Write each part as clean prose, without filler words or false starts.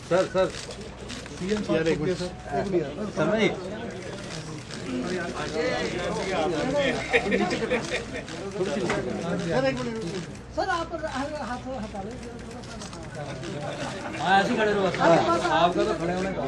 Sir sir समय sir आप हाथ हटा लें। हाँ ऐसे खड़े रहो, आपका तो खड़े होने का।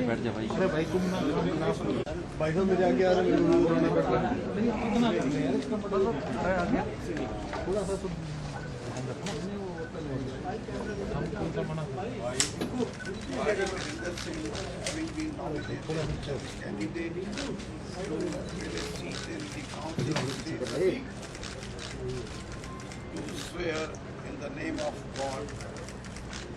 बैठ जा भाई। अरे भाई तुम भाई साहब मेरे आगे आ रहे थोड़ा सा in the name of God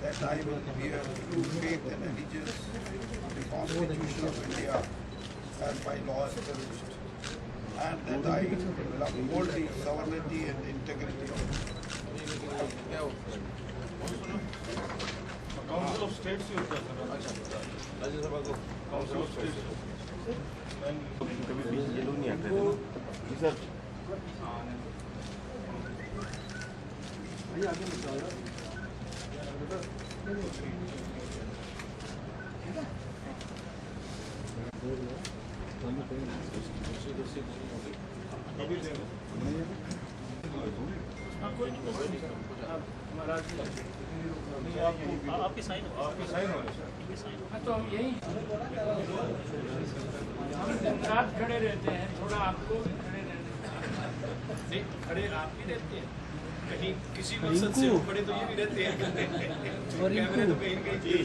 that I will bear true faith and allegiance to the Constitution of India as by law established, and that I will uphold the sovereignty and integrity of Council of States ही होता है राज्यसभा को Council of States कभी बीच ये लोग नहीं आते थे जी sir भैया आगे मत जाओ आपकी साइन हो तो यही हम रात खड़े रहते हैं, थोड़ा आपको भी खड़े रहते हैं। खड़े आप भी रहते हैं, कहीं किसी मकसद से खड़े तो ये भी रहते हैं और कैमरे तो कहीं कहीं चीज।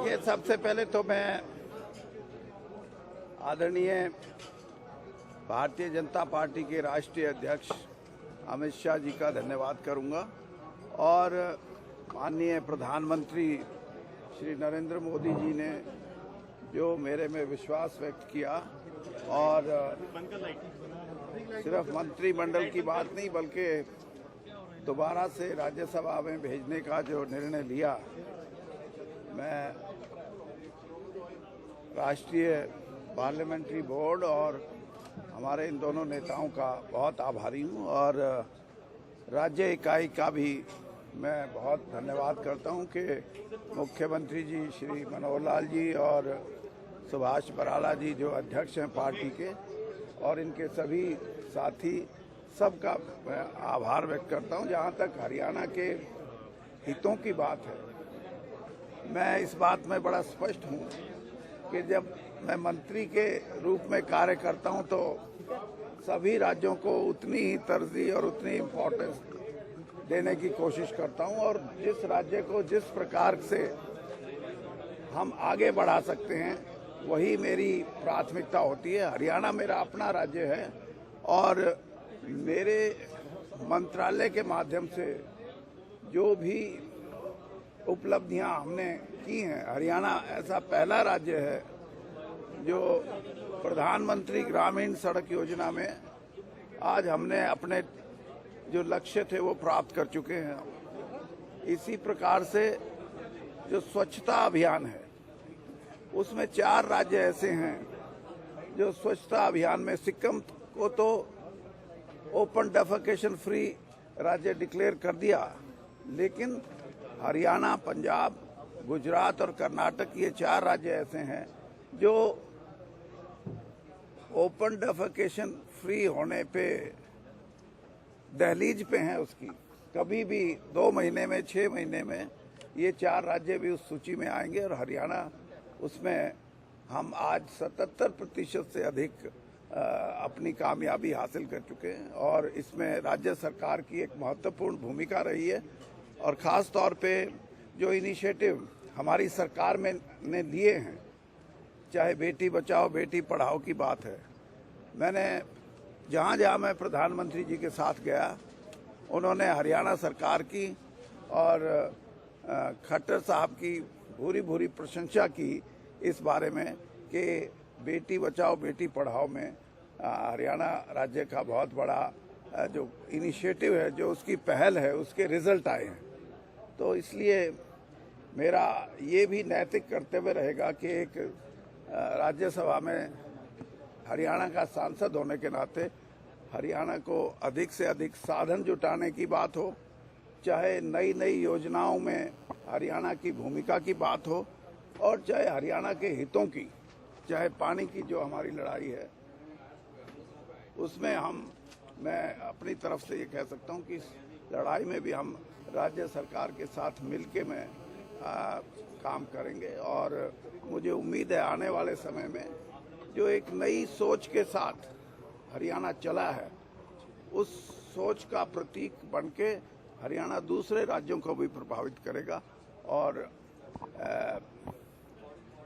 ये सबसे पहले तो मैं आदरणीय भारतीय जनता पार्टी के राष्ट्रीय अध्यक्ष अमित शाह जी का धन्यवाद करूंगा और माननीय प्रधानमंत्री श्री नरेंद्र मोदी जी ने जो मेरे में विश्वास व्यक्त किया और सिर्फ मंत्रिमंडल की बात नहीं बल्कि दोबारा से राज्यसभा में भेजने का जो निर्णय लिया, मैं राष्ट्रीय पार्लियामेंट्री बोर्ड और हमारे इन दोनों नेताओं का बहुत आभारी हूं और राज्य इकाई का भी मैं बहुत धन्यवाद करता हूं कि मुख्यमंत्री जी श्री मनोहर लाल जी और सुभाष बराला जी जो अध्यक्ष हैं पार्टी के और इनके सभी साथी सबका मैं आभार व्यक्त करता हूं। जहां तक हरियाणा के हितों की बात है, मैं इस बात में बड़ा स्पष्ट हूं कि जब मैं मंत्री के रूप में कार्य करता हूं तो सभी राज्यों को उतनी ही तरजीह और उतनी इम्पोर्टेंस देने की कोशिश करता हूं और जिस राज्य को जिस प्रकार से हम आगे बढ़ा सकते हैं वही मेरी प्राथमिकता होती है। हरियाणा मेरा अपना राज्य है और मेरे मंत्रालय के माध्यम से जो भी उपलब्धियां हमने की हैं, हरियाणा ऐसा पहला राज्य है जो प्रधानमंत्री ग्रामीण सड़क योजना में आज हमने अपने जो लक्ष्य थे वो प्राप्त कर चुके हैं। इसी प्रकार से जो स्वच्छता अभियान है उसमें 4 राज्य ऐसे हैं जो स्वच्छता अभियान में, सिक्किम को तो ओपन डेफेकेशन फ्री राज्य डिक्लेयर कर दिया, लेकिन हरियाणा, पंजाब, गुजरात और कर्नाटक ये 4 राज्य ऐसे हैं जो ओपन डेफेकेशन फ्री होने पे दहलीज पे हैं उसकी। कभी भी 2 महीने में, 6 महीने में ये 4 राज्य भी उस सूची में आएंगे और हरियाणा उसमें हम आज 77% से अधिक अपनी कामयाबी हासिल कर चुके हैं और इसमें राज्य सरकार की एक महत्वपूर्ण भूमिका रही है और ख़ास तौर पे जो इनिशिएटिव हमारी सरकार में ने लिए हैं, चाहे बेटी बचाओ बेटी पढ़ाओ की बात है। मैंने जहाँ जहाँ मैं प्रधानमंत्री जी के साथ गया, उन्होंने हरियाणा सरकार की और खट्टर साहब की भूरी भूरी प्रशंसा की इस बारे में कि बेटी बचाओ बेटी पढ़ाओ में हरियाणा राज्य का बहुत बड़ा जो इनिशिएटिव है, जो उसकी पहल है, उसके रिजल्ट आए हैं। तो इसलिए मेरा ये भी नैतिक कर्तव्य रहेगा कि एक राज्यसभा में हरियाणा का सांसद होने के नाते हरियाणा को अधिक से अधिक साधन जुटाने की बात हो, चाहे नई नई योजनाओं में हरियाणा की भूमिका की बात हो, और चाहे हरियाणा के हितों की, चाहे पानी की जो हमारी लड़ाई है उसमें मैं अपनी तरफ से ये कह सकता हूँ कि इस लड़ाई में भी हम राज्य सरकार के साथ मिलके काम करेंगे। और मुझे उम्मीद है आने वाले समय में जो एक नई सोच के साथ हरियाणा चला है, उस सोच का प्रतीक बनके हरियाणा दूसरे राज्यों को भी प्रभावित करेगा। और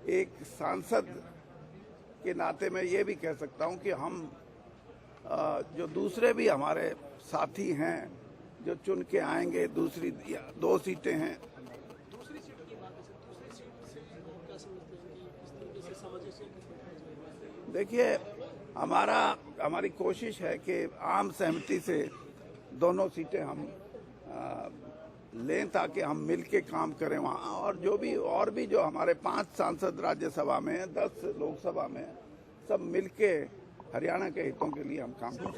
एक सांसद के नाते मैं ये भी कह सकता हूँ कि हम जो दूसरे भी हमारे साथी हैं जो चुन के आएंगे, दूसरी 2 सीटें हैं, देखिए हमारी कोशिश है कि आम सहमति से दोनों सीटें हम लें ताकि हम मिलके काम करें वहाँ। और भी जो हमारे 5 सांसद राज्यसभा में, 10 लोकसभा में, सब मिलके हरियाणा के हितों के लिए हम काम करें।